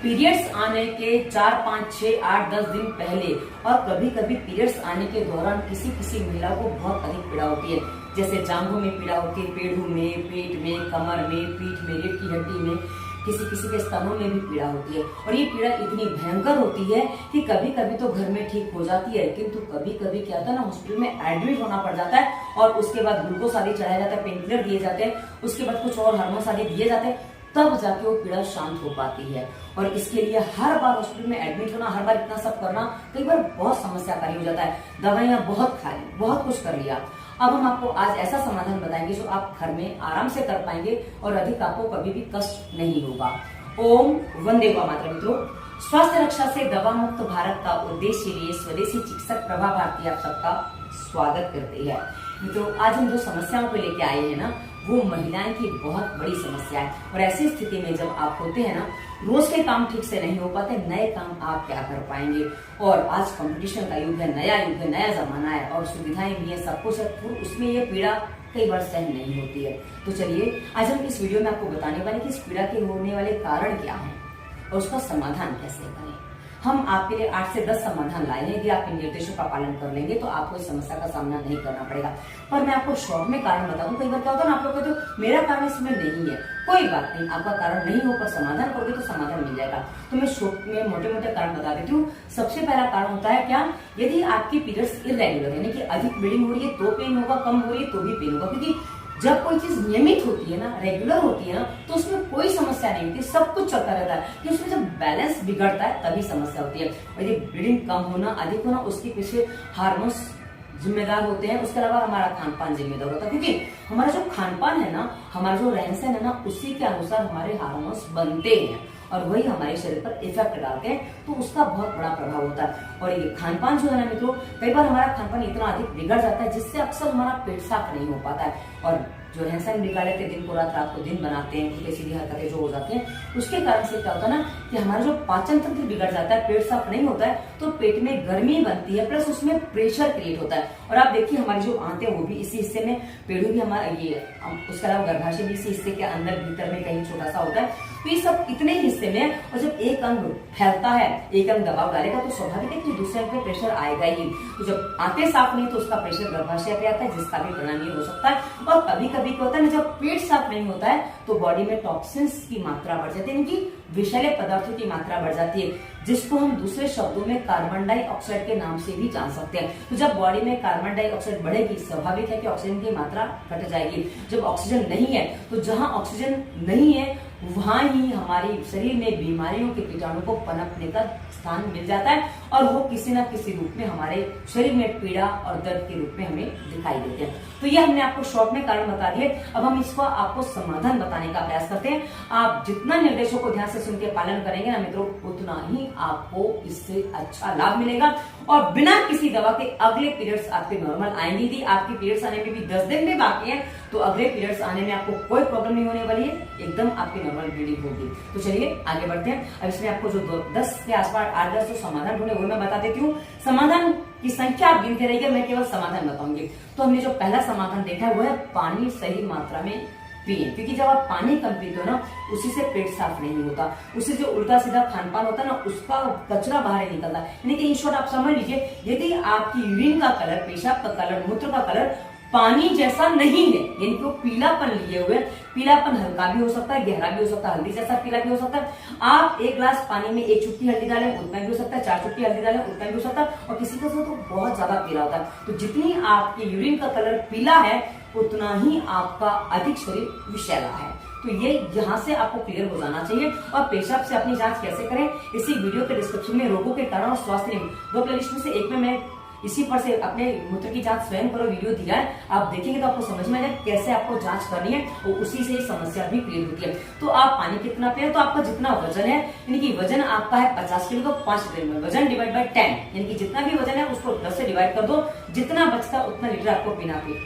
Periods आने के 4, 5, 6, 8, 10 दिन पहले और कभी कभी पीरियड्स आने के दौरान किसी किसी महिला को बहुत अधिक पीड़ा होती है। जैसे जांघों में पीड़ा होती है, पेड़ों में, पेट में, कमर में, पीठ में, रीढ़ की हड्डी में, किसी किसी के स्तनों में भी पीड़ा होती है। और ये पीड़ा इतनी भयंकर होती है कि कभी कभी तो घर में ठीक हो जाती है, किंतु कभी कभी क्या होता है ना, हॉस्पिटल में एडमिट होना पड़ जाता है और उसके बाद ग्लूकोज आदि चढ़ाया जाता है, पेन किलर दिए जाते हैं, उसके बाद कुछ और हार्मोन्स आदि दिए जाते हैं, तब जाके वो पीड़ा शांत हो पाती है। और इसके लिए हर बार हॉस्पिटल में एडमिट होना, हर बार इतना सब करना कई बार बहुत समस्याकारी हो जाता है। दवाइयां बहुत खा ली, बहुत कुछ कर लिया। अब हम आपको आज ऐसा समाधान बताएंगे जो आप घर में आराम से कर पाएंगे और अधिक आपको कभी भी कष्ट नहीं होगा। ओम वंदे मातरम। मित्रों, स्वास्थ्य रक्षा से दवा मुक्त भारत का उद्देश्य लिए स्वदेशी चिकित्सक प्रभा भारती आप सबका स्वागत करती है। मित्रों, आज हम जो समस्याओं को लेके आए हैं ना, वो महिलाएं की बहुत बड़ी समस्या है। और ऐसी स्थिति में जब आप होते हैं ना, रोज के काम ठीक से नहीं हो पाते, नए काम आप क्या कर पाएंगे। और आज कंपटीशन का युग है, नया युग है, नया जमाना है और सुविधाएं भी है, सब कुछ है, उसमें ये पीड़ा कई बार सहन नहीं होती है। तो चलिए आज हम इस वीडियो में आपको बताने वाले कि इस पीड़ा के होने वाले कारण क्या हैं और उसका समाधान कैसे करें। हम आपके लिए 8 से 10 समाधान लाए हैं। यदि आप इन निर्देशों का पालन कर लेंगे तो आपको इस समस्या का सामना नहीं करना पड़ेगा। पर मैं आपको शॉर्ट में कारण बता दूं, कई बार क्या होता है ना, आप लोग कहते हो मेरा कारण इसमें नहीं है। कोई बात नहीं, आपका कारण नहीं हो पर समाधान करोगे तो समाधान मिल जाएगा। तो मैं शॉर्ट में मोटे मोटे कारण बता देती हूँ। सबसे पहला कारण होता है क्या, यदि आपकी पीरियड्स इरेगुलर यानी कि अधिक ब्लीडिंग हो रही है तो पेन होगा, कम हो रही है तो भी पेन होगा। क्योंकि जब कोई चीज नियमित होती है ना, रेगुलर होती है ना, तो उसमें कोई समस्या नहीं होती, सब कुछ चलता रहता है। कि उसमें जब बैलेंस बिगड़ता है तभी समस्या होती है। और ये ब्लीडिंग कम होना, अधिक होना, उसके पीछे हार्मोन्स जिम्मेदार होते हैं। उसके अलावा हमारा खान पान जिम्मेदार होता है। क्योंकि हमारा जो खान पान है ना, हमारा जो रहन सहन है ना, उसी के अनुसार हमारे हार्मोन्स बनते हैं और वही हमारे शरीर पर इफेक्ट डालते हैं। तो उसका बहुत बड़ा प्रभाव होता है। और ये खान पान जो है ना मित्रों, कई बार हमारा खान पान इतना अधिक बिगड़ जाता है जिससे अक्सर हमारा पेट साफ नहीं हो पाता है। और जो रहन सहन बिगाड़ लेते, दिन को रात, रात को दिन बनाते हैं, उल्टी सीधी हरकतें जो हो जाती हैं, उसके कारण से क्या होता है ना कि हमारा जो पाचन तंत्र बिगड़ जाता है, पेट साफ नहीं होता है, तो पेट में गर्मी बनती है, प्लस उसमें प्रेशर क्रिएट होता है। और आप देखिए हमारी जो आंतें वो भी इसी हिस्से में, पेड़ों भी हमारा ये, उसके अलावा गर्भाशय भी इसी हिस्से के अंदर भीतर में कहीं छोटा सा होता है। तो ये सब इतने हिस्से में, और जब एक अंग फैलता है, एक अंग दबाव डालेगा तो स्वाभाविक है कि दूसरे अंग पे प्रेशर आएगा ही। तो जब आंतें साफ नहीं तो उसका प्रेशर गर्भाशय पे आता है, जिसका भी परिणाम ये हो सकता है। और कभी कभी क्या होता है ना, जब पेट साफ नहीं होता है तो बॉडी में टॉक्सिन्स की मात्रा बढ़ जाती है, यानी कि विषैले पदार्थों की मात्रा बढ़ जाती है, जिसको हम दूसरे शब्दों में कार्बन डाइऑक्साइड के नाम से भी जान सकते हैं। तो जब बॉडी में कार्बन डाइऑक्साइड बढ़ेगी, स्वाभाविक है कि ऑक्सीजन की मात्रा घट जाएगी। जब ऑक्सीजन नहीं है तो जहां ऑक्सीजन नहीं है वहां ही हमारे शरीर में बीमारियों के कीटाणु को पनपने का स्थान मिल जाता है और वो किसी न किसी रूप में हमारे शरीर में पीड़ा और दर्द के रूप में हमें दिखाई देते हैं। तो ये हमने आपको शॉर्ट में कारण बता दिए। अब हम इसको आपको समाधान बताने का प्रयास करते हैं। आप जितना निर्देशों को ध्यान से सुन के पालन करेंगे ना मित्रों, उतना ही आपको इससे अच्छा लाभ मिलेगा और बिना किसी दवा के अगले पीरियड्स आपके नॉर्मल आएंगे। यदि आपकी पीरियड्स आने में भी 10 दिन में बाकी है तो अगले पीरियड्स आने में आपको कोई प्रॉब्लम नहीं होने वाली है, एकदम आपकी नॉर्मल ब्लीडिंग होगी। तो चलिए आगे बढ़ते हैं। अब इसमें आपको जो 10 के आसपास 8-10 जो समाधान ढूंढे वो मैं बता देती हूँ। समाधान की संख्या आप गिनते रहिए, मैं केवल समाधान बताऊंगी। तो हमने जो पहला समाधान देखा है वो है पानी सही मात्रा में पिए। क्योंकि जब आप पानी कम पीते हो ना, उसी से पेट साफ नहीं होता, उससे जो उल्टा सीधा खान पान होता है ना, उसका कचरा बाहर निकलता है। यानी कि इन शॉर्ट आप समझ लीजिए, यदि आपकी यूरिन का कलर, पेशाब का कलर, मूत्र का कलर पानी जैसा नहीं है, यानी कि वो पीलापन लिए हुए, पीलापन हल्का भी हो सकता है, गहरा भी हो सकता है, हल्दी जैसा पीला भी हो सकता है। आप 1 ग्लास पानी में 1 चुटकी हल्दी डालें, उतना भी हो सकता है, 4 चुटकी हल्दी डालें, उतना भी हो सकता है। और किसी का तो बहुत ज्यादा पीला होता है। तो जितनी आपकी यूरिन का कलर पीला है उतना ही आपका अधिक शरीर विषैला है। तो ये यहाँ से आपको क्लियर हो जाना चाहिए। और पेशाब से अपनी जांच कैसे करें, इसी वीडियो के डिस्क्रिप्शन में रोगों के कारण और स्वास्थ्य नियम 2 प्लेलिस्ट में से एक में मैं इसी पर से अपने मूत्र की जांच स्वयं करो वीडियो दिया है, आप देखेंगे तो आपको समझ में आएगा कैसे आपको जांच करनी है और उसी से समस्या भी क्लियर होती है। तो आप पानी कितना पिए, तो आपका जितना वजन है, यानी कि वजन आपका है 50 किलो तो 5 लीटर में वजन डिवाइड बाय 10, यानी कि जितना भी वजन है उसको 10 से डिवाइड कर दो, जितना बचता उतना लीटर आपको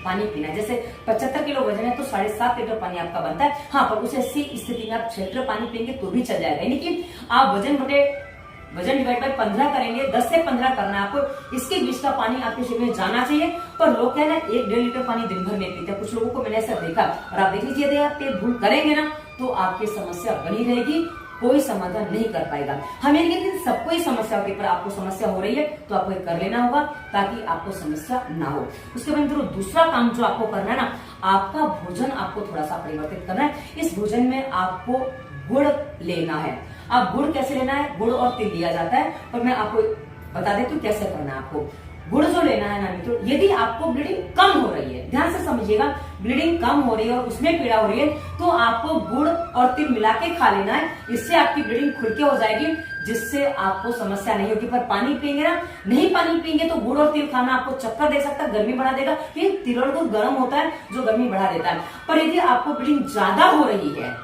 पानी पीना है। जैसे 75 किलो वजन है तो 7.5 लीटर पानी आपका बनता है। हाँ, पर उसे ऐसी स्थिति में आप 6 लीटर पानी पिएंगे तो भी चल जाएगा। यानी कि आप वजन डिवाइड बाय 15 करेंगे, 10 से 15 करना है आपको। इसके बीच का पानी आपके शरीर में जाना चाहिए। पर लोग क्या है ना, 1-1.5 लीटर पानी दिन भर में पीते हैं। कुछ लोगों को मैंने ऐसा देखा, और आप देख लीजिए यदि आप ये भूल करेंगे ना तो आपकी समस्या बनी रहेगी कोई समाधान नहीं कर पाएगा। हमें लेकिन सबको ही समस्या होती है, पर आपको समस्या हो रही है तो आपको ये कर लेना होगा ताकि आपको समस्या ना हो। उसके बाद मित्रों दूसरा काम जो आपको करना है ना, आपका भोजन आपको थोड़ा सा परिवर्तित करना है। इस भोजन में आपको गुड़ लेना है। अब गुड़ कैसे लेना है, गुड़ और तिल लिया जाता है, पर मैं आपको बता देती हूँ कैसे करना है। आपको गुड़ जो लेना है ना मित्रों, यदि आपको ब्लीडिंग कम हो रही है, ध्यान से समझिएगा, ब्लीडिंग कम हो रही है और उसमें पीड़ा हो रही है, तो आपको गुड़ और तिल मिला के खा लेना है। इससे आपकी ब्लीडिंग खुल के हो जाएगी, जिससे आपको समस्या नहीं होगी। पर पानी पिएंगे ना, नहीं पानी पिएंगे तो गुड़ और तिल खाना आपको चक्कर दे सकता है, गर्मी बढ़ा देगा, क्योंकि तिल और गुड़ गर्म होता है जो गर्मी बढ़ा देता है। पर यदि आपको ब्लीडिंग ज्यादा हो रही है,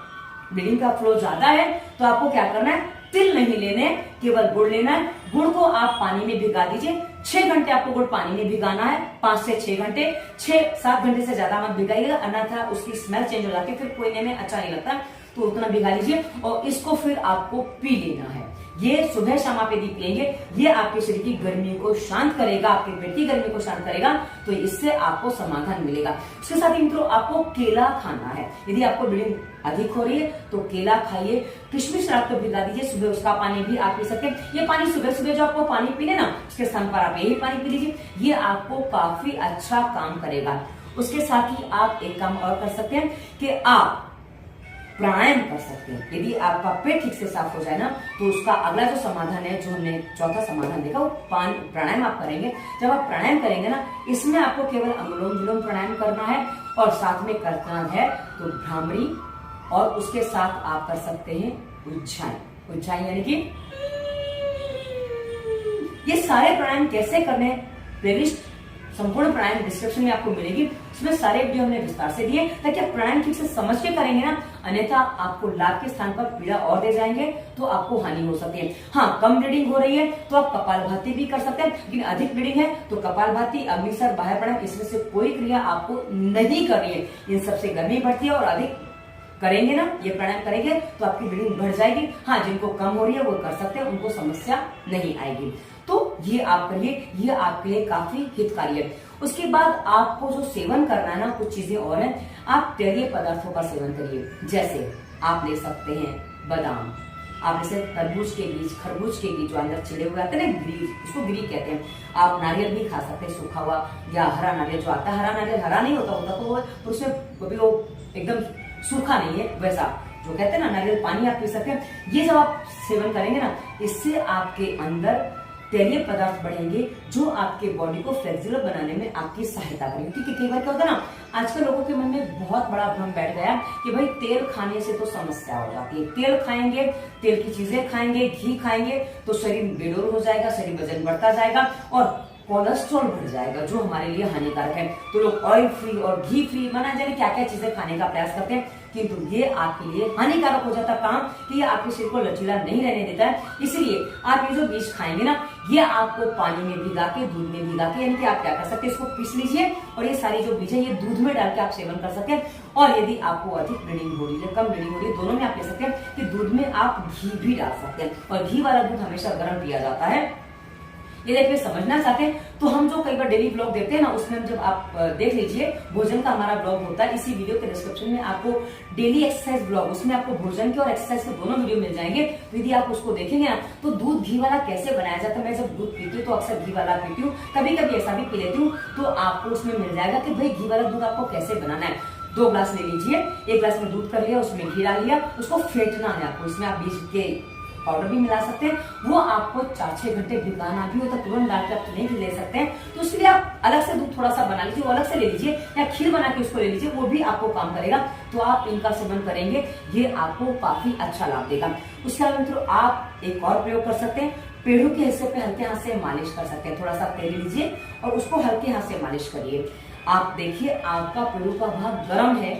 ब्लीडिंग का फ्लो ज्यादा है, तो आपको क्या करना है, तिल नहीं लेने, केवल गुड़ लेना है। गुड़ को आप पानी में भिगा दीजिए, 6 घंटे आपको गुड़ पानी में भिगाना है, 5 से 6 घंटे, 6-7 घंटे से ज्यादा मत भिगाइएगा, अन्यथा उसकी स्मेल चेंज हो जाती है, फिर पीने में अच्छा नहीं लगता, तो उतना भिगा लीजिए और इसको फिर आपको पी लेना है। ये सुबह शाम आप यदि पिएंगे, ये आपके शरीर की गर्मी को शांत करेगा, आपके पेट की गर्मी को शांत करेगा, तो इससे आपको समाधान मिलेगा। उसके साथ ही मित्रों आपको केला खाना है। यदि आपको ब्लीडिंग अधिक हो रही है तो केला खाइए, किशमिश रात को भिगा दीजिए, सुबह उसका पानी भी आप पी सकते हैं। ये पानी सुबह सुबह जो आपको पानी पीने ना, उसके स्थान पर आप यही पानी पी लीजिए, ये आपको काफी अच्छा काम करेगा। उसके साथ ही आप एक काम और कर सकते हैं कि आप प्राणायाम कर सकते हैं। यदि आपका पेट ठीक से साफ हो जाए ना, तो उसका अगला जो समाधान है, जो हमने चौथा समाधान देखा, वो प्राणायाम आप करेंगे। जब आप प्राणायाम करेंगे ना, इसमें आपको केवल अनुलोम विलोम प्राणायाम करना है और साथ में करना है तो भ्रामरी, और उसके साथ आप कर सकते हैं उज्जाई। उज्जाई यानी कि ये सारे प्राणायाम कैसे करने, प्लेलिस्ट संपूर्ण प्राणायाम डिस्क्रिप्शन में आपको मिलेगी, उसमें सारे वीडियो हमने विस्तार से दिए, ताकि आप प्राणायाम ठीक से समझ के करेंगे ना, अन्यथा आपको लाभ के स्थान पर पीड़ा और दे जाएंगे तो आपको हानि हो सकती है। हाँ, कम ब्लीडिंग हो रही है तो आप कपालभाति भी कर सकते हैं, लेकिन अधिक ब्लीडिंग है तो कपालभाति, अग्निसर, बाह्य प्राणायाम, इसमें से कोई क्रिया आपको नहीं करनी है। इन सबसे गर्मी बढ़ती है और अधिक करेंगे ना, ये प्राणायाम करेंगे तो आपकी ब्लीडिंग बढ़ जाएगी। हाँ, जिनको कम हो रही है वो कर सकते हैं, उनको समस्या नहीं आएगी। तो ये आप करिए, ये आपके लिए काफी हितकारी है। उसके बाद आपको जो सेवन करना है ना, कुछ चीजें और हैं, आप तैलीय पदार्थों का सेवन करिए। जैसे आप ले सकते हैं बादाम, आप जैसे तरबूज के बीज, खरबूज के बीज जो अंदर छिले हुए आते हैं ना, ग्री, उसको ग्री कहते हैं। आप नारियल भी खा सकते हैं, सूखा हुआ या हरा नारियल जो आता है। हरा नारियल हरा नहीं होता तो उसमें कभी वो एकदम सूखा नहीं है, वैसा जो कहते हैं ना नारियल पानी आप पी सकते हैं। ये जब आप सेवन करेंगे ना, इससे आपके अंदर तैलीय पदार्थ बढ़ेंगे, जो आपके बॉडी को फ्लेक्सिबल बनाने में आपकी सहायता करेंगे। क्योंकि कई बार क्या होता है ना, आजकल लोगों के मन में बहुत बड़ा भ्रम बैठ गया कि भाई तेल खाने से तो समस्या हो जाती है, तेल खाएंगे, तेल की चीजें खाएंगे, घी खाएंगे तो शरीर बेडोल हो जाएगा, शरीर वजन बढ़ता जाएगा और कोलेस्ट्रॉल बढ़ जाएगा, जो हमारे लिए हानिकारक है। तो लोग ऑयल फ्री और घी फ्री माना जाने क्या क्या चीजें खाने का प्रयास करते हैं, किंतु ये आपके लिए हानिकारक हो जाता काम कि ये आपके शरीर को लचीला नहीं रहने देता है। इसलिए आप ये जो बीज खाएंगे ना, ये आपको पानी में भिगा के, दूध में भिगा के, यानी कि आप क्या कर सकते हैं, इसको पीस लीजिए और ये सारी जो बीज है ये दूध में डाल के आप सेवन कर सकते हैं। और यदि आपको अधिक ब्लीडिंग हो रही है, कम ब्लीडिंग हो रही है, दोनों में आप ले सकते हैं कि दूध में आप घी भी डाल सकते हैं, और घी वाला दूध हमेशा गर्म पिया जाता है। ये देखिए, समझना चाहते हैं तो हम जो कई बार डेली ब्लॉग देते हैं ना, उसमें जब आप देख लीजिए, भोजन का हमारा ब्लॉग होता है, इसी वीडियो के डिस्क्रिप्शन में आपको डेली एक्सरसाइज ब्लॉग, उसमें आपको भोजन के और एक्सरसाइज के दोनों वीडियो मिल जाएंगे। तो यदि आप उसको देखेंगे ना, तो दूध घी वाला कैसे बनाया जाता है, मैं जब दूध पीती हूँ तो अक्सर घी वाला पीती हूँ, कभी कभी ऐसा भी पी लेती हूँ, तो आपको उसमें मिल जाएगा कि भाई घी वाला दूध आपको कैसे बनाना है। 2 ग्लास ले लीजिए, 1 ग्लास में दूध कर लिया, उसमें घी डाल लिया, उसको फेंटना है आपको, इसमें आप बीज के पाउडर भी मिला सकते हैं। वो आपको 4-6 घंटे भिगाना भी होता है, तुरंत डाल के आप नहीं ले सकते हैं, तो इसलिए आप अलग से दूध थोड़ा सा बना लीजिए, वो अलग से ले लीजिए, या खीर बना के उसको ले लीजिए, वो भी आपको काम करेगा। तो आप इनका सेवन करेंगे, ये आपको काफी अच्छा लाभ देगा। उसके अलावा मित्रों आप एक और प्रयोग कर सकते हैं, पेड़ों के हिस्से पे हल्के हाथ से मालिश कर सकते हैं। थोड़ा सा तेल लीजिए और उसको हल्के हाथ से मालिश करिए। आप देखिए, आपका पेड़ों का भाग गर्म है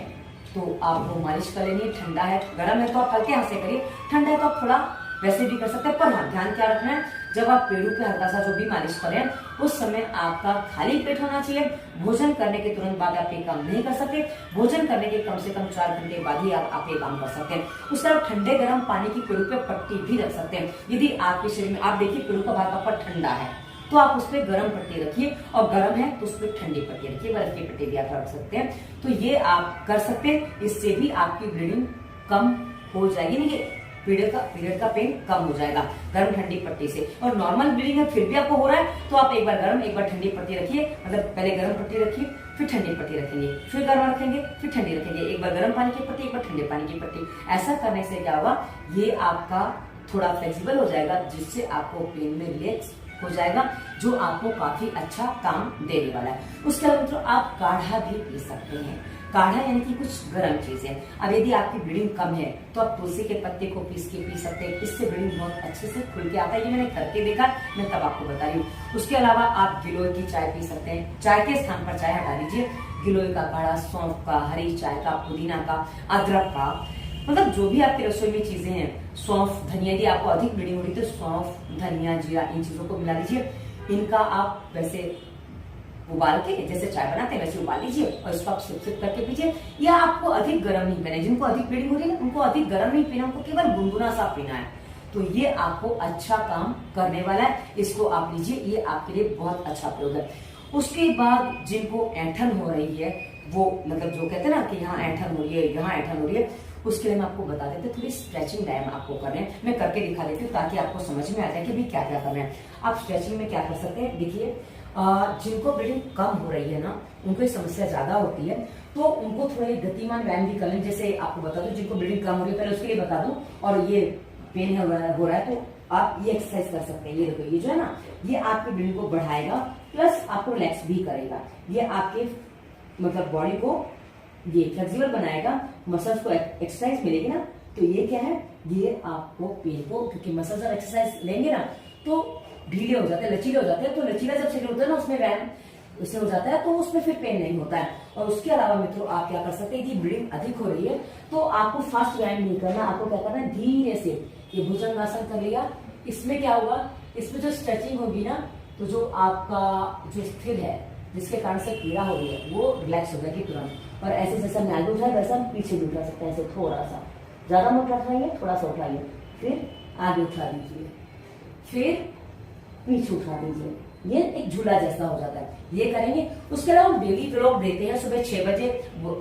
तो आप वो मालिश कर लेनी, ठंडा है, गर्म है तो आप हल्के हाथ से करिए, ठंडा है तो आप थोड़ा वैसे भी कर सकते हैं। पर हाँ, ध्यान क्या रखना है, जब आप पेड़ों पे हल्का सा जो भी मालिश करें, उस समय आपका खाली पेट होना चाहिए। भोजन करने के तुरंत बाद आप ये काम नहीं कर सकते, भोजन करने के कम से कम 4 घंटे बाद ही आप ये काम कर सकते हैं। उसके बाद ठंडे गर्म पानी की पेड़ों पे पट्टी भी रख सकते हैं। यदि आपके शरीर में, आप देखिए पेड़ों का भाग आपका ठंडा है तो आप उस पर गर्म पट्टी रखिए, और गर्म है तो उस पर ठंडी पट्टी रखिए, बर्फ की पट्टी भी आप रख सकते हैं। तो ये आप कर सकते हैं, इससे भी आपकी ब्लीडिंग कम हो जाएगी। नहीं, पीरियड का पेन कम हो जाएगा गर्म ठंडी पट्टी से। और नॉर्मल ब्लीडिंग है फिर भी आपको हो रहा है तो आप एक बार गर्म एक बार ठंडी पट्टी रखिए, मतलब पहले गर्म पट्टी रखिए फिर ठंडी पट्टी रखेंगे, फिर गर्म रखेंगे फिर ठंडी रखेंगे, एक बार गर्म पानी की पट्टी एक बार ठंडे पानी की पट्टी। ऐसा करने से क्या होगा, ये आपका थोड़ा फ्लेक्सिबल हो जाएगा जिससे आपको पेन में रिलैक्स हो जाएगा, जो आपको काफी अच्छा काम देने वाला है। उसके अलावा मित्रों आप काढ़ा भी पी सकते हैं। काढ़ा यानी कि कुछ गर्म चीजें। अब यदि आपकी ब्लीडिंग कम है तो आप तुलसी के पत्ते को पीस के पी सकते हैं, इससे ब्लीडिंग बहुत अच्छे से खुल के आता है। ये मैंने करके देखा, मैं तब आपको बता रही हूँ। उसके अलावा आप गिलोय की चाय पी सकते हैं, चाय के स्थान पर चाय हटा दीजिए, गिलोय का काढ़ा, सौंफ का, हरी चाय का, पुदीना का, अदरक का, मतलब जो भी आपकी रसोई में चीजें हैं, सौंफ, धनिया, यदि आपको अधिक ब्लीडिंग हो रही है तो सौंफ, धनिया, जीरा, इन चीजों को मिला दीजिए। इनका आप वैसे उबाल के जैसे चाय बनाते हैं वैसे उबाल लीजिए और इसको आप सिप सिप करके पीजिए। या आपको अधिक गर्म नहीं पीना है, जिनको अधिक ब्लीडिंग हो रही है उनको अधिक गर्म नहीं पीना, उनको केवल गुनगुना सा पीना है, तो ये आपको अच्छा काम करने वाला है। इसको आप लीजिए, ये आपके लिए बहुत अच्छा प्रयोग है। उसके बाद जिनको ऐंठन हो रही है, वो मतलब जो कहते हैं ना कि यहाँ ऐंठन हो रही है, यहाँ ऐंठन हो रही है, उसके लिए मैं आपको बता देते थोड़ी स्ट्रेचिंग व्यायाम आपको करने हैं। मैं करके दिखा देती हूँ ताकि आपको समझ में आ जाए कि भाई क्या क्या करना है। आप स्ट्रेचिंग में क्या कर सकते हैं, देखिए जिनको ब्लीडिंग कम हो रही है ना, उनको ये समस्या ज्यादा होती है, तो उनको थोड़े गतिमान व्यायाम भी कर लें। जैसे आपको बता दूं जिनको ब्लीडिंग कम हो रही है, पहले उसके लिए बता दूं, और ये पेन हो रहा है तो आप ये एक्सरसाइज कर सकते हैं। ये देखो, ये जो है ना, ये आपकी ब्लीडिंग को बढ़ाएगा प्लस आपको रिलैक्स भी करेगा। ये आपके मतलब बॉडी को ये फ्लेक्सिबल बनाएगा, मसल्स को एक्सरसाइज मिलेगी ना, तो ये क्या है, ये आपको पेन को, क्योंकि मसल्स जब एक्सरसाइज लेंगे ना तो ढीले हो जाते हैं, लचीले हो जाते हैं, तो लचीला जब शरीर होता है ना उसमें व्यायाम उससे हो जाता है, तो उसमें फिर पेन नहीं होता है। और उसके अलावा मित्रों आप क्या कर सकते हैं कि ब्लीडिंग अधिक हो रही है तो आपको फास्ट व्यायाम नहीं करना, आपको क्या करना है, धीरे से ये भुजंगासन कर लिया। इसमें क्या होगा, इसमें जो स्ट्रेचिंग होगी ना, तो जो आपका जो स्थिर है जिसके कारण से पीड़ा हो रही है वो रिलैक्स हो जाएगी तुरंत। और ऐसे जैसा हम आगे उठाए वैसा हम पीछे भी उठा सकते हैं, ऐसे थोड़ा सा, ज्यादा मत उठाइए, थोड़ा सा उठाइए, फिर आगे उठा दीजिए, फिर पीछे उठा दीजिए, ये एक झूला जैसा हो जाता है। ये करेंगे। उसके अलावा हम डेली व्लॉग देते हैं, सुबह 6 बजे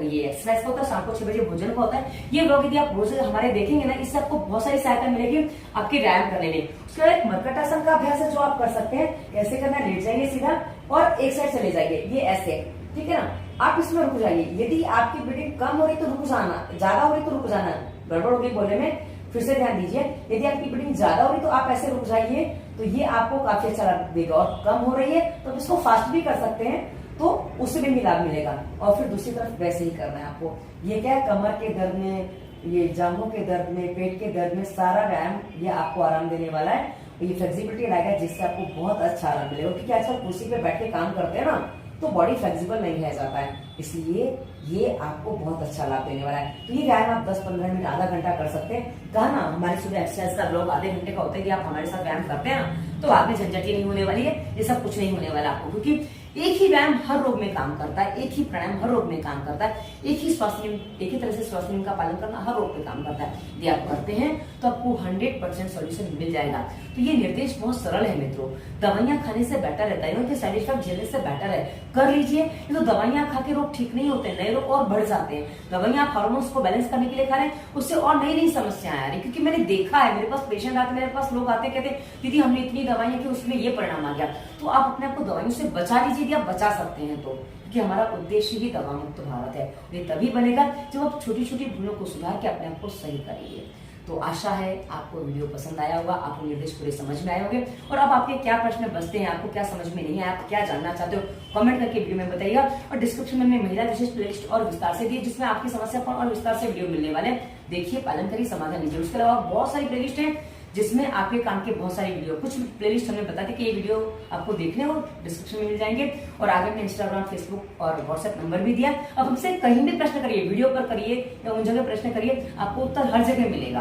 ये एक्सरसाइज का होता है, शाम को 6 बजे भोजन का होता है। ये व्लॉग यदि आप रोज हमारे देखेंगे ना, इससे आपको बहुत सारी सहायता मिलेगी आपके व्यायाम करने में। उसके बाद एक मरकटासन का अभ्यास है जो आप कर सकते हैं। कैसे करना है, लेट जाइए सीधा और एक साइड चले जाइए, ये ऐसे, ठीक है ना। आप इसमें रुक जाइए, यदि आपकी ब्लीडिंग कम हो रही तो रुक जाना, ज्यादा हो रही तो रुक जाना, गड़बड़ होगी बोलने में, फिर से ध्यान दीजिए। यदि आपकी ब्लीडिंग ज्यादा हो रही तो आप ऐसे रुक जाइए, तो ये आपको काफी अच्छा देगा। और कम हो रही है तो आप इसको फास्ट भी कर सकते हैं, तो उससे भी लाभ मिलेगा। और फिर दूसरी तरफ वैसे ही करना है आपको। ये क्या है, कमर के दर्द में, ये जांघों के दर्द में, पेट के दर्द में, सारा व्यायाम ये आपको आराम देने वाला है। ये फ्लेक्सिबिलिटी लाएगा जिससे आपको बहुत अच्छा आराम मिलेगा। क्योंकि आजकल कुर्सी पे बैठ के काम करते हैं ना, तो बॉडी फ्लेक्सिबल नहीं रह जाता है, इसलिए ये आपको बहुत अच्छा लाभ देने वाला है। तो ये व्यायाम आप 10-15 मिनट, आधा घंटा कर सकते हैं। कहा ना, हमारी सुबह एक्सरसाइज का ब्लॉग आधे घंटे का होता है कि आप हमारे साथ व्यायाम करते हैं ना, तो बाद में झंझट ही नहीं होने वाली है, ये सब कुछ नहीं होने वाला आपको। क्योंकि एक ही व्यायाम हर रोग में काम करता है, एक ही प्राणायाम हर रोग में काम करता है, एक ही स्वास्थ्य नियम, एक ही तरह से स्वास्थ्य नियम का पालन करना हर रोग पे काम करता है। यदि आप करते हैं तो आपको 100% सोल्यूशन मिल जाएगा। तो ये निर्देश बहुत सरल है मित्रों, दवाइयां खाने से बेटर रहता है, इनके साइड इफेक्ट झेलने से बेटर है, कर लीजिए। ये तो दवाइयां खा के रोग ठीक नहीं होते, नए रोग और बढ़ जाते हैं। दवाइयां आप हार्मोन्स को बैलेंस करने के लिए खा रहे हैं, उससे और नई नई समस्याएं आ रही। क्योंकि मैंने देखा है, मेरे पास पेशेंट आते, मेरे पास लोग आते, कहते दीदी हमने इतनी दवाइयां की उसमें ये परिणाम आ गया। तो आप अपने आप को दवाइयों से बचा लीजिए, यदि आप बचा सकते हैं तो, क्योंकि हमारा उद्देश्य ही दवा मुक्त भारत है। ये तभी बनेगा जब आप छोटी छोटी भूलों को सुधार के अपने आप को सही करेंगे। तो आशा है आपको वीडियो पसंद आया होगा, आपको निर्देश पूरे समझ में आए होंगे। और अब आपके क्या प्रश्न बचते हैं, आपको क्या समझ में नहीं आया, आप क्या जानना चाहते हो, कमेंट करके वीडियो में बताइएगा। और डिस्क्रिप्शन में महिला विशेष प्लेलिस्ट और विस्तार से दी, जिसमें आपकी समस्या पर और विस्तार से वीडियो मिलने वाले। देखिए, पालन करिए, समाधान लीजिए। उसके अलावा बहुत सारी प्लेलिस्ट है जिसमें आपके काम के बहुत सारी वीडियो, कुछ प्लेलिस्ट हमने बता दी कि ये वीडियो आपको देखने हो, डिस्क्रिप्शन में मिल जाएंगे। और आगे में इंस्टाग्राम, फेसबुक और व्हाट्सएप नंबर भी दिया। अब हमसे कहीं भी प्रश्न करिए, वीडियो पर करिए या उन जगह प्रश्न करिए, आपको उत्तर हर जगह मिलेगा।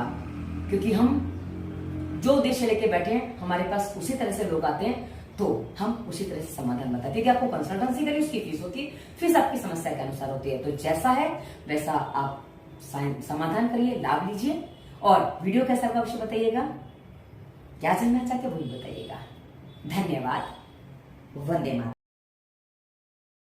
क्योंकि हम जो उद्देश्य लेके बैठे हैं, हमारे पास उसी तरह से लोग आते हैं, तो हम उसी तरह से समाधान बताते हैं। कि आपको कंसल्टेंसी करिए, उसकी फीस होती है, फीस आपकी समस्या के अनुसार होती है। तो जैसा है वैसा आप समाधान करिए, लाभ लीजिए। और वीडियो कैसा लगा अवश्य बताइएगा, क्या जानना चाहते हो वो भी बताइएगा। धन्यवाद, वंदे मातरम।